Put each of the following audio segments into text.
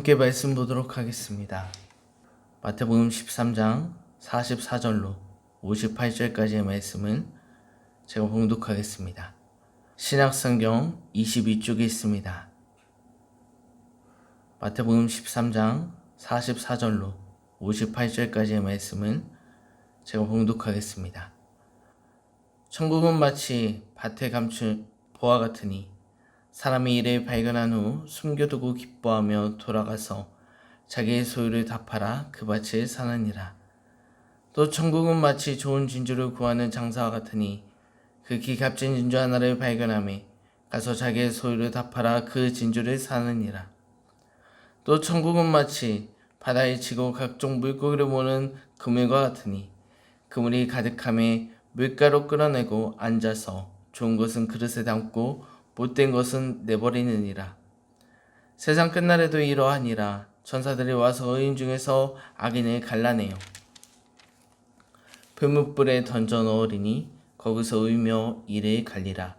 함께 말씀 보도록 하겠습니다. 마태복음 13장 44절로 58절까지의 말씀을 제가 봉독하겠습니다. 신약성경 22쪽에 있습니다. 마태복음 13장 44절로 58절까지의 말씀을 제가 봉독하겠습니다. 천국은 마치 밭에 감춘 보화 같으니 사람이 이를 발견한 후 숨겨두고 기뻐하며 돌아가서 자기의 소유를 다 팔아 그 밭을 사느니라. 또 천국은 마치 좋은 진주를 구하는 장사와 같으니 극히 값진 진주 하나를 발견하며 가서 자기의 소유를 다 팔아 그 진주를 사느니라. 또 천국은 마치 바다에 치고 각종 물고기를 모는 그물과 같으니 그물이 가득함에 물가로 끌어내고 앉아서 좋은 것은 그릇에 담고 못된 것은 내버리느니라. 세상 끝날에도 이러하니라. 천사들이 와서 의인 중에서 악인을 갈라내요 불뭇불에 던져 넣으리니 거기서 울며 이를 갈리라.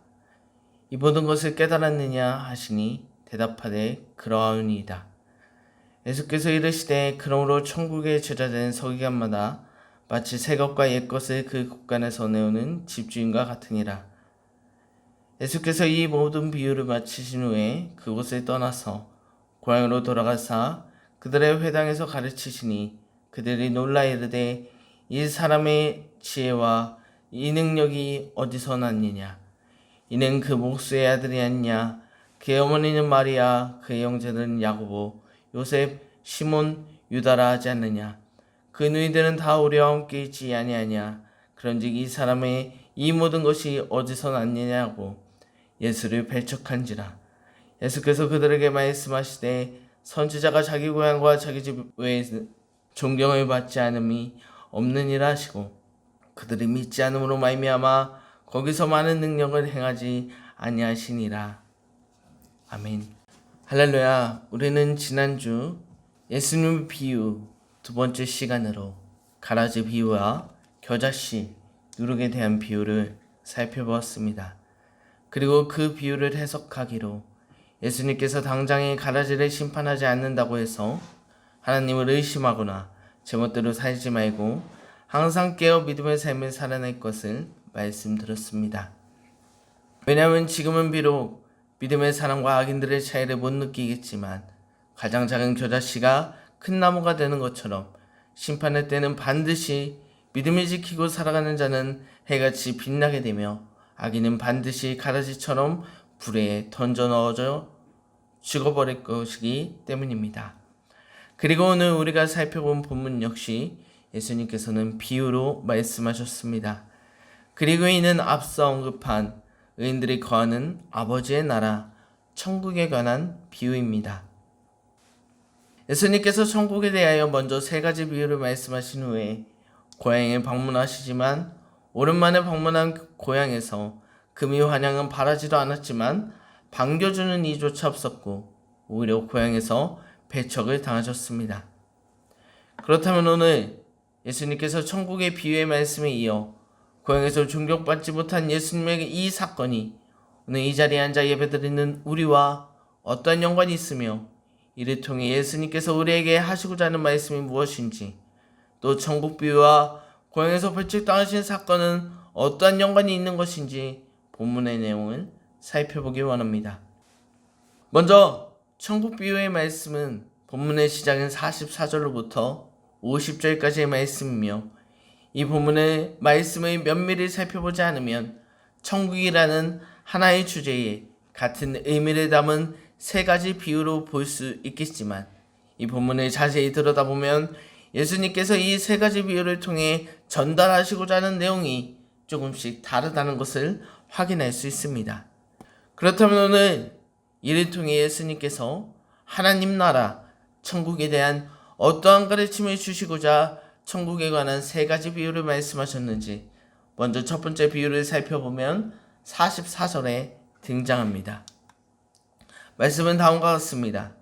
이 모든 것을 깨달았느냐 하시니 대답하되 그러하니이다. 예수께서 이르시되 그러므로 천국에 제자된 서기관마다 마치 새 것과 옛 것을 그 곳간에서 내오는 집주인과 같으니라. 예수께서 이 모든 비유를 마치신 후에 그곳을 떠나서 고향으로 돌아가사 그들의 회당에서 가르치시니 그들이 놀라 이르되 이 사람의 지혜와 이 능력이 어디서 났느냐? 이는 그 목수의 아들이 아니냐? 그의 어머니는 마리아, 그의 형제들은 야고보, 요셉, 시몬, 유다라 하지 않느냐? 그 누이들은 다 우리와 함께 있지 아니하냐? 그런즉 이 사람의 이 모든 것이 어디서 났느냐고 예수를 배척한지라. 예수께서 그들에게 말씀하시되 선지자가 자기 고향과 자기 집 외에 존경을 받지 않음이 없느니라 하시고 그들이 믿지 않음으로 말미암아 거기서 많은 능력을 행하지 아니하시니라. 아멘. 할렐루야. 우리는 지난주 예수님의 비유 두 번째 시간으로 가라지 비유와 겨자씨 누룩에 대한 비유를 살펴보았습니다. 그리고 그 비유를 해석하기로 예수님께서 당장에 가라지를 심판하지 않는다고 해서 하나님을 의심하거나 제멋대로 살지 말고 항상 깨어 믿음의 삶을 살아낼 것을 말씀드렸습니다. 왜냐하면 지금은 비록 믿음의 사람과 악인들의 차이를 못 느끼겠지만 가장 작은 겨자씨가 큰 나무가 되는 것처럼 심판의 때는 반드시 믿음을 지키고 살아가는 자는 해같이 빛나게 되며 악인은 반드시 가라지처럼 불에 던져 넣어져 죽어버릴 것이기 때문입니다. 그리고 오늘 우리가 살펴본 본문 역시 예수님께서는 비유로 말씀하셨습니다. 그리고 이는 앞서 언급한 의인들이 거하는 아버지의 나라 천국에 관한 비유입니다. 예수님께서 천국에 대하여 먼저 세 가지 비유를 말씀하신 후에 고향에 방문하시지만 오랜만에 방문한 고향에서 금이 환향은 바라지도 않았지만 반겨주는 이조차 없었고 오히려 고향에서 배척을 당하셨습니다. 그렇다면 오늘 예수님께서 천국의 비유의 말씀에 이어 고향에서 존경받지 못한 예수님의 이 사건이 오늘 이 자리에 앉아 예배드리는 우리와 어떠한 연관이 있으며 이를 통해 예수님께서 우리에게 하시고자 하는 말씀이 무엇인지 또 천국 비유와 고향에서 배척당하신 사건은 어떠한 연관이 있는 것인지 본문의 내용을 살펴보기 원합니다. 먼저 천국 비유의 말씀은 본문의 시작인 44절로부터 50절까지의 말씀이며 이 본문의 말씀의 면밀히 살펴보지 않으면 천국이라는 하나의 주제에 같은 의미를 담은 세 가지 비유로 볼 수 있겠지만 이 본문을 자세히 들여다보면 예수님께서 이 세 가지 비유를 통해 전달하시고자 하는 내용이 조금씩 다르다는 것을 확인할 수 있습니다. 그렇다면 오늘 이를 통해 예수님께서 하나님 나라, 천국에 대한 어떠한 가르침을 주시고자 천국에 관한 세 가지 비유를 말씀하셨는지 먼저 첫 번째 비유를 살펴보면 44절에 등장합니다. 말씀은 다음과 같습니다.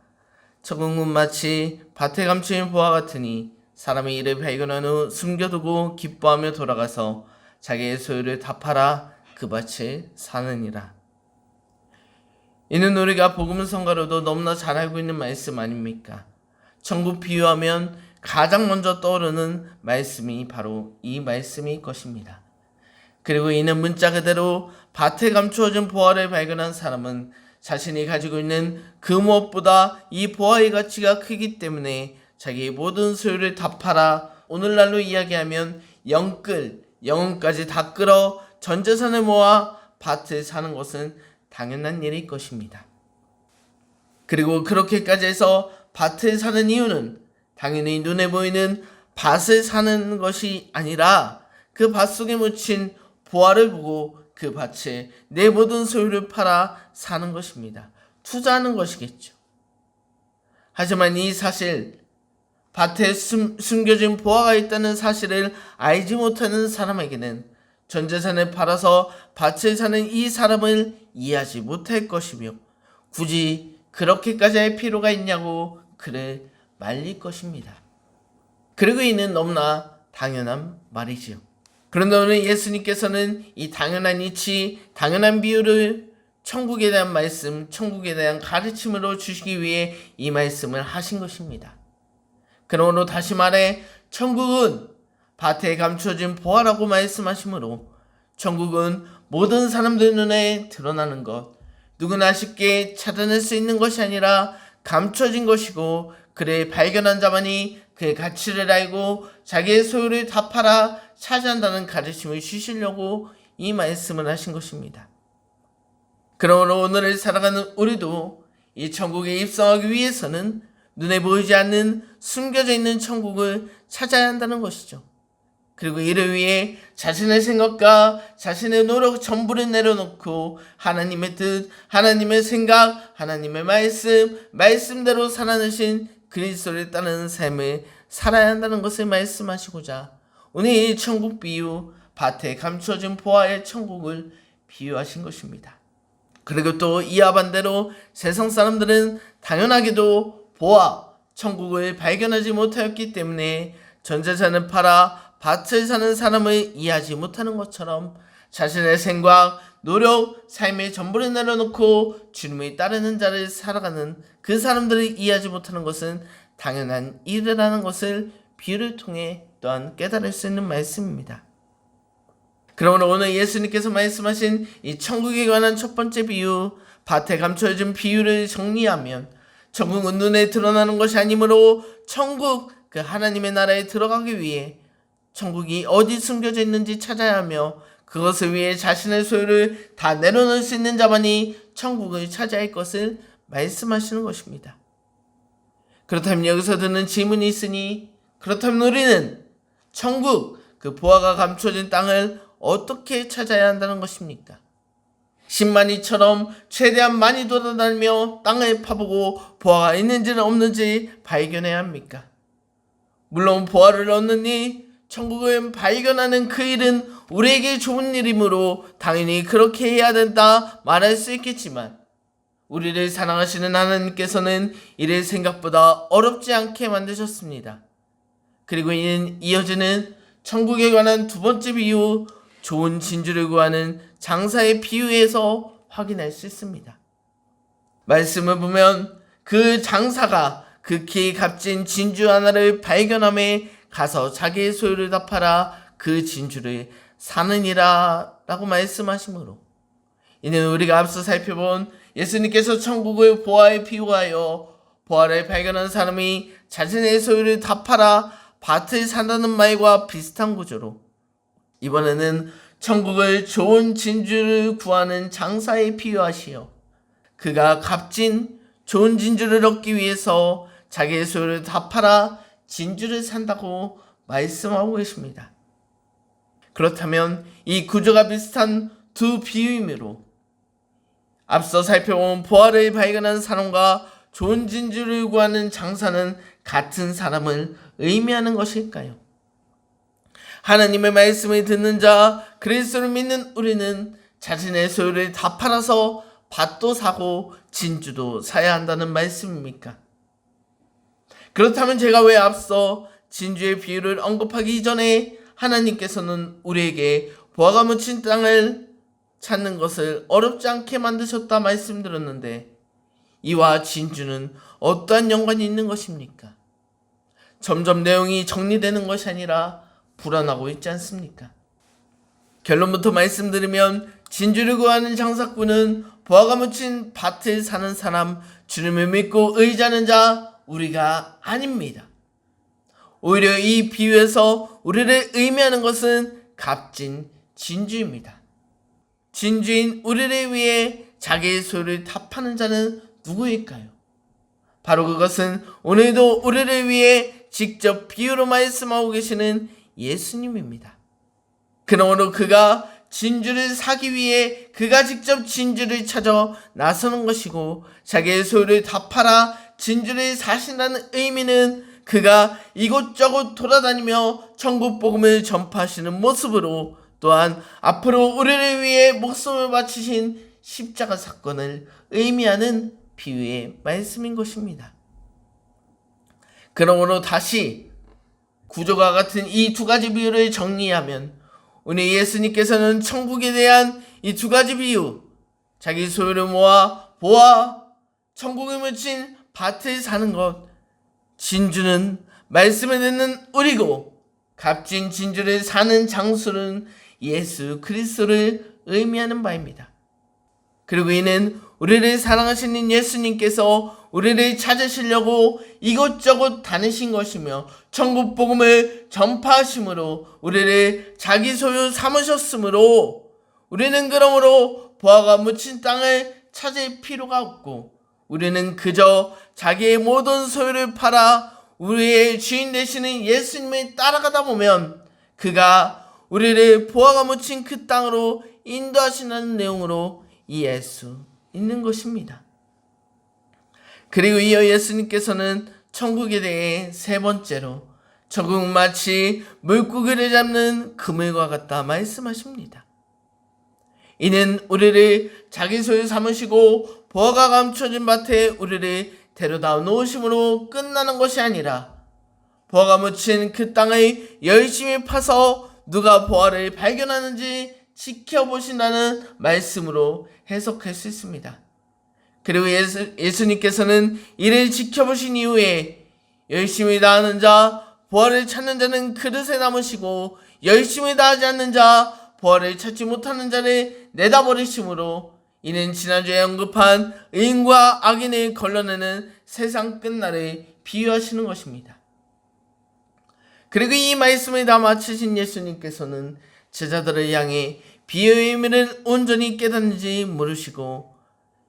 천국은 마치 밭에 감추인 보화 같으니 사람이 이를 발견한 후 숨겨두고 기뻐하며 돌아가서 자기의 소유를 다 팔아 그 밭을 사느니라. 이는 우리가 복음 성가로도 너무나 잘 알고 있는 말씀 아닙니까? 천국 비유하면 가장 먼저 떠오르는 말씀이 바로 이 말씀일 것입니다. 그리고 이는 문자 그대로 밭에 감추어진 보화를 발견한 사람은 자신이 가지고 있는 그 무엇보다 이 보화의 가치가 크기 때문에 자기의 모든 소유를 다 팔아, 오늘날로 이야기하면 영혼까지 다 끌어 전 재산을 모아 밭을 사는 것은 당연한 일일 것입니다. 그리고 그렇게까지 해서 밭을 사는 이유는 당연히 눈에 보이는 밭을 사는 것이 아니라 그 밭 속에 묻힌 보화를 보고 그 밭에 내 모든 소유를 팔아 사는 것입니다. 투자하는 것이겠죠. 하지만 이 사실, 밭에 숨겨진 보화가 있다는 사실을 알지 못하는 사람에게는 전 재산을 팔아서 밭을 사는 이 사람을 이해하지 못할 것이며 굳이 그렇게까지 할 필요가 있냐고 그를 말릴 것입니다. 그리고 이는 너무나 당연한 말이지요. 그런데 오늘 예수님께서는 이 당연한 이치, 당연한 비유를 천국에 대한 말씀, 천국에 대한 가르침으로 주시기 위해 이 말씀을 하신 것입니다. 그러므로 다시 말해 천국은 밭에 감춰진 보화라고 말씀하시므로 천국은 모든 사람들 눈에 드러나는 것, 누구나 쉽게 찾아낼 수 있는 것이 아니라 감춰진 것이고, 그를 발견한 자만이 그의 가치를 알고 자기의 소유를 다 팔아 차지한다는 가르침을 주시려고 이 말씀을 하신 것입니다. 그러므로 오늘을 살아가는 우리도 이 천국에 입성하기 위해서는 눈에 보이지 않는 숨겨져 있는 천국을 찾아야 한다는 것이죠. 그리고 이를 위해 자신의 생각과 자신의 노력 전부를 내려놓고 하나님의 뜻, 하나님의 생각, 하나님의 말씀대로 살아내신 그리스도를 따르는 삶을 살아야 한다는 것을 말씀하시고자 오늘 이 천국 비유, 밭에 감추어진 보화의 천국을 비유하신 것입니다. 그리고 또 이와 반대로 세상 사람들은 당연하게도 보화, 천국을 발견하지 못하였기 때문에 전 재산을 팔아 밭을 사는 사람을 이해하지 못하는 것처럼 자신의 생각, 노력, 삶의 전부를 내려놓고 주님을 따르는 자를 살아가는 그 사람들을 이해하지 못하는 것은 당연한 일이라는 것을 비유를 통해 또한 깨달을 수 있는 말씀입니다. 그러므로 오늘 예수님께서 말씀하신 이 천국에 관한 첫 번째 비유, 밭에 감춰진 비유를 정리하면 천국은 눈에 드러나는 것이 아니므로 천국, 그 하나님의 나라에 들어가기 위해 천국이 어디 숨겨져 있는지 찾아야 하며 그것을 위해 자신의 소유를 다 내려놓을 수 있는 자만이 천국을 차지할 것을 말씀하시는 것입니다. 그렇다면 여기서 드는 질문이 있으니, 그렇다면 우리는 천국, 그 보화가 감춰진 땅을 어떻게 찾아야 한다는 것입니까? 신만이처럼 최대한 많이 돌아다니며 땅을 파보고 보화가 있는지는 없는지 발견해야 합니까? 물론 보화를 얻느니 천국을 발견하는 그 일은 우리에게 좋은 일이므로 당연히 그렇게 해야 된다 말할 수 있겠지만, 우리를 사랑하시는 하나님께서는 이를 생각보다 어렵지 않게 만드셨습니다. 그리고 이는 이어지는 천국에 관한 두 번째 비유, 좋은 진주를 구하는 장사의 비유에서 확인할 수 있습니다. 말씀을 보면 그 장사가 극히 값진 진주 하나를 발견함에 가서 자기의 소유를 다 팔아 그 진주를 사느니라 라고 말씀하시므로, 이는 우리가 앞서 살펴본 예수님께서 천국을 보화에 비유하여 보화를 발견한 사람이 자신의 소유를 다 팔아 밭을 산다는 말과 비슷한 구조로, 이번에는 천국을 좋은 진주를 구하는 장사에 비유하시어 그가 값진 좋은 진주를 얻기 위해서 자기의 소유를 다 팔아 진주를 산다고 말씀하고 계십니다. 그렇다면 이 구조가 비슷한 두 비유이므로 앞서 살펴본 보화를 발견한 사람과 좋은 진주를 구하는 장사는 같은 사람을 의미하는 것일까요? 하나님의 말씀을 듣는 자, 그리스도를 믿는 우리는 자신의 소유를 다 팔아서 밭도 사고 진주도 사야 한다는 말씀입니까? 그렇다면 제가 왜 앞서 진주의 비유를 언급하기 이전에 하나님께서는 우리에게 보화가 묻힌 땅을 찾는 것을 어렵지 않게 만드셨다 말씀드렸는데, 이와 진주는 어떠한 연관이 있는 것입니까? 점점 내용이 정리되는 것이 아니라 불안하고 있지 않습니까? 결론부터 말씀드리면 진주를 구하는 장사꾼은 보화가 묻힌 밭을 사는 사람, 주님을 믿고 의지하는 자 우리가 아닙니다. 오히려 이 비유에서 우리를 의미하는 것은 값진 진주입니다. 진주인 우리를 위해 자기의 소유를 다 파는 자는 누구일까요? 바로 그것은 오늘도 우리를 위해 직접 비유로 말씀하고 계시는 예수님입니다. 그러므로 그가 진주를 사기 위해 그가 직접 진주를 찾아 나서는 것이고, 자기의 소유를 다 팔아 진주를 사신다는 의미는 그가 이곳저곳 돌아다니며 천국 복음을 전파하시는 모습으로, 또한 앞으로 우리를 위해 목숨을 바치신 십자가 사건을 의미하는 비유의 말씀인 것입니다. 그러므로 다시 구조가 같은 이 두 가지 비유를 정리하면, 오늘 예수님께서는 천국에 대한 이 두 가지 비유, 자기 소유를 모아 보아 천국에 묻힌 밭을 사는 것, 진주는 말씀을 듣는 우리고 값진 진주를 사는 장수는 예수 그리스도를 의미하는 바입니다. 그리고 이는 우리를 사랑하시는 예수님께서 우리를 찾으시려고 이곳저곳 다니신 것이며 천국 복음을 전파하심으로 우리를 자기 소유 삼으셨으므로, 우리는 그러므로 보화가 묻힌 땅을 찾을 필요가 없고, 우리는 그저 자기의 모든 소유를 팔아 우리의 주인 되시는 예수님을 따라가다 보면 그가 우리를 보화가 묻힌 그 땅으로 인도하시는 내용으로 이해할 수 있는 것입니다. 그리고 이어 예수님께서는 천국에 대해 세 번째로, 천국은 마치 물고기를 잡는 그물과 같다 말씀하십니다. 이는 우리를 자기 소유 삼으시고 보화가 감춰진 밭에 우리를 데려다 놓으심으로 끝나는 것이 아니라, 보화가 묻힌 그 땅을 열심히 파서 누가 보화를 발견하는지 지켜보신다는 말씀으로 해석할 수 있습니다. 그리고 예수님께서는 이를 지켜보신 이후에 열심히 다하는 자, 보화를 찾는 자는 그릇에 남으시고, 열심히 다하지 않는 자, 보화를 찾지 못하는 자를 내다버리심으로, 이는 지난주에 언급한 의인과 악인을 걸러내는 세상 끝날을 비유하시는 것입니다. 그리고 이 말씀을 다 마치신 예수님께서는 제자들을 향해 비유의 의미를 온전히 깨닫는지 모르시고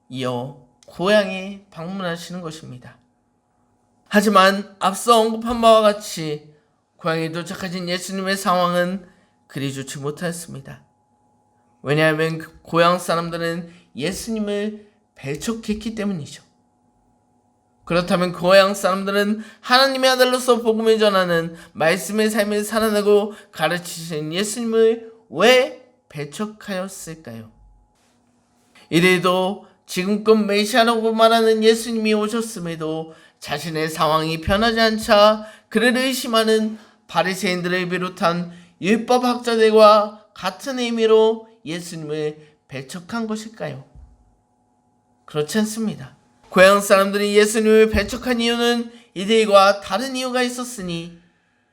이어 고향에 방문하시는 것입니다. 하지만 앞서 언급한 바와 같이 고향에 도착하신 예수님의 상황은 그리 좋지 못했습니다. 왜냐하면 고향 사람들은 예수님을 배척했기 때문이죠. 그렇다면 고향 사람들은 하나님의 아들로서 복음을 전하는 말씀의 삶을 살아내고 가르치신 예수님을 왜 배척하였을까요? 이래도 지금껏 메시아라고 말하는 예수님이 오셨음에도 자신의 상황이 변하지 않자 그를 의심하는 바리새인들을 비롯한 율법학자들과 같은 의미로 예수님을 배척한 것일까요? 그렇지 않습니다. 고향 사람들이 예수님을 배척한 이유는 이들과 다른 이유가 있었으니,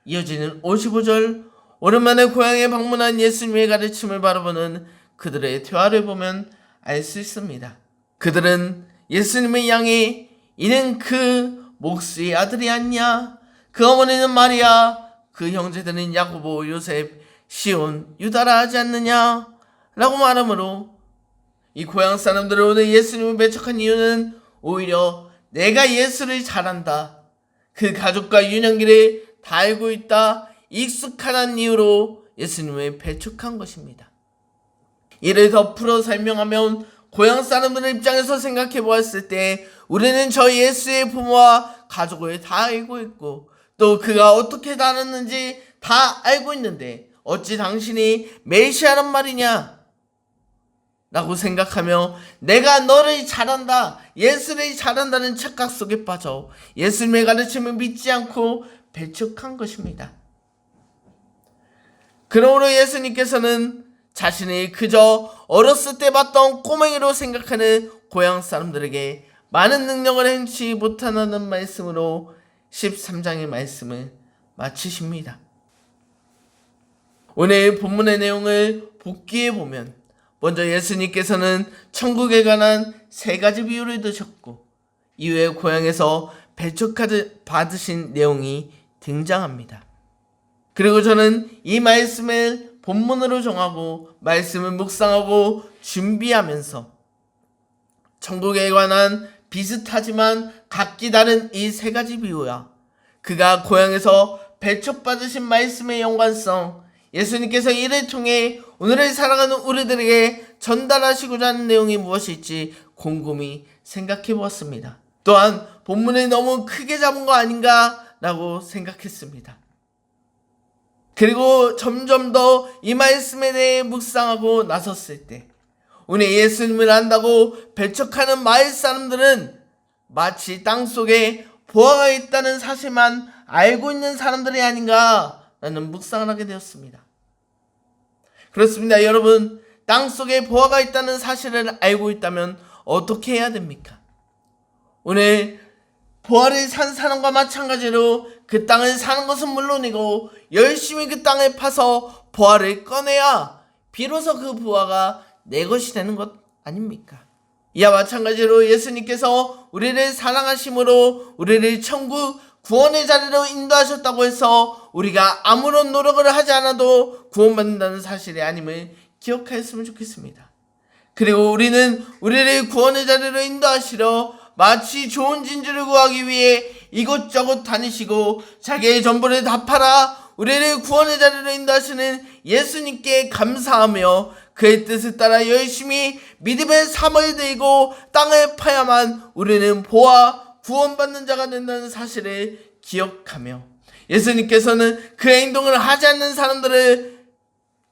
이어지는 55절, 오랜만에 고향에 방문한 예수님의 가르침을 바라보는 그들의 대화를 보면 알 수 있습니다. 그들은 예수님을 향해 이는 그 목수의 아들이 아니냐? 그 어머니는 마리아, 그 형제들은 야고보, 요셉, 시온, 유다라 하지 않느냐? 라고 말하므로, 이 고향 사람들은 오늘 예수님을 배척한 이유는 오히려 내가 예수를 잘 안다, 그 가족과 유년기를 다 알고 있다, 익숙하다는 이유로 예수님을 배척한 것입니다. 이를 더 풀어 설명하면, 고향 사람들의 입장에서 생각해 보았을 때 우리는 저 예수의 부모와 가족을 다 알고 있고 또 그가 어떻게 다녔는지 다 알고 있는데 어찌 당신이 메시아란 말이냐? 라고 생각하며 내가 너를 잘한다, 예수를 잘한다는 착각 속에 빠져 예수님의 가르침을 믿지 않고 배척한 것입니다. 그러므로 예수님께서는 자신이 그저 어렸을 때 봤던 꼬맹이로 생각하는 고향 사람들에게 많은 능력을 행치 못한다는 말씀으로 13장의 말씀을 마치십니다. 오늘 본문의 내용을 복기해 보면 먼저 예수님께서는 천국에 관한 3가지 비유를 드셨고 이후에 고향에서 배척받으신 내용이 등장합니다. 그리고 저는 이 말씀을 본문으로 정하고 말씀을 묵상하고 준비하면서 천국에 관한 비슷하지만 각기 다른 이 3가지 비유와 그가 고향에서 배척받으신 말씀의 연관성, 예수님께서 이를 통해 오늘을 살아가는 우리들에게 전달하시고자 하는 내용이 무엇일지 곰곰이 생각해 보았습니다. 또한 본문을 너무 크게 잡은 거 아닌가 라고 생각했습니다. 그리고 점점 더 이 말씀에 대해 묵상하고 나섰을 때 오늘 예수님을 안다고 배척하는 마을 사람들은 마치 땅속에 보화가 있다는 사실만 알고 있는 사람들이 아닌가 라는 묵상을 하게 되었습니다. 그렇습니다. 여러분, 땅속에 보화가 있다는 사실을 알고 있다면 어떻게 해야 됩니까? 오늘 보화를 산 사람과 마찬가지로 그 땅을 사는 것은 물론이고 열심히 그 땅을 파서 보화를 꺼내야 비로소 그 보화가 내 것이 되는 것 아닙니까? 이와 마찬가지로 예수님께서 우리를 사랑하심으로 우리를 천국 구원의 자리로 인도하셨다고 해서 우리가 아무런 노력을 하지 않아도 구원받는다는 사실이 아님을 기억하였으면 좋겠습니다. 그리고 우리는 우리를 구원의 자리로 인도하시려 마치 좋은 진주를 구하기 위해 이곳저곳 다니시고 자기의 전부를 다 팔아 우리를 구원의 자리로 인도하시는 예수님께 감사하며 그의 뜻을 따라 열심히 믿음의 삶을 들고 땅을 파야만 우리는 보아 구원받는 자가 된다는 사실을 기억하며 예수님께서는 그 행동을 하지 않는 사람들을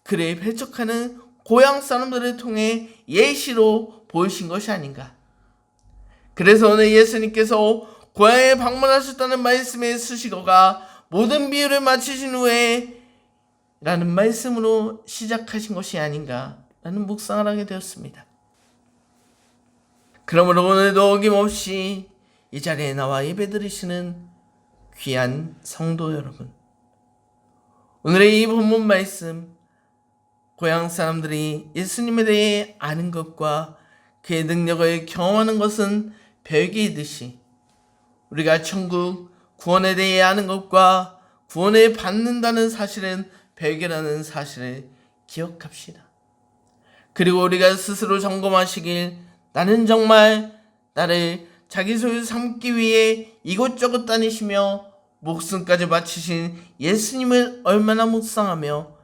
그를 배척하는 고향 사람들을 통해 예시로 보이신 것이 아닌가. 그래서 오늘 예수님께서 고향에 방문하셨다는 말씀의 수식어가 모든 비유를 마치신 후에 라는 말씀으로 시작하신 것이 아닌가 라는 묵상을 하게 되었습니다. 그러므로 오늘도 어김없이 이 자리에 나와 예배드리시는 귀한 성도 여러분, 오늘의 이 본문 말씀, 고향 사람들이 예수님에 대해 아는 것과 그의 능력을 경험하는 것은 별개이듯이 우리가 천국 구원에 대해 아는 것과 구원을 받는다는 사실은 별개라는 사실을 기억합시다. 그리고 우리가 스스로 점검하시길, 나는 정말 나를 자기 소유 삼기 위해 이곳저곳 다니시며 목숨까지 바치신 예수님을 얼마나 묵상하며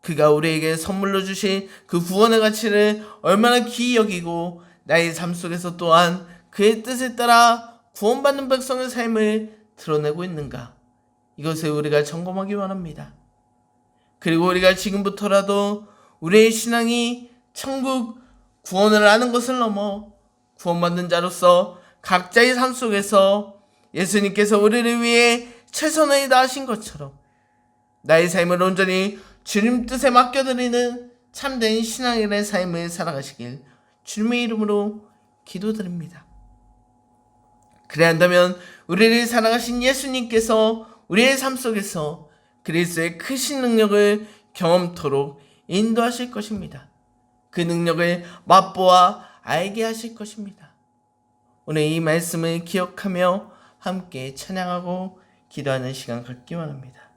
그가 우리에게 선물로 주신 그 구원의 가치를 얼마나 귀히 여기고 나의 삶 속에서 또한 그의 뜻에 따라 구원받는 백성의 삶을 드러내고 있는가, 이것을 우리가 점검하기 원합니다. 그리고 우리가 지금부터라도 우리의 신앙이 천국 구원을 아는 것을 넘어 구원받는 자로서 각자의 삶 속에서 예수님께서 우리를 위해 최선을 다하신 것처럼 나의 삶을 온전히 주님 뜻에 맡겨드리는 참된 신앙인의 삶을 살아가시길 주님의 이름으로 기도드립니다. 그래야 한다면 우리를 사랑하신 예수님께서 우리의 삶 속에서 그리스도의 크신 능력을 경험토록 인도하실 것입니다. 그 능력을 맛보아 알게 하실 것입니다. 오늘 이 말씀을 기억하며 함께 찬양하고 기도하는 시간 갖기 원합니다.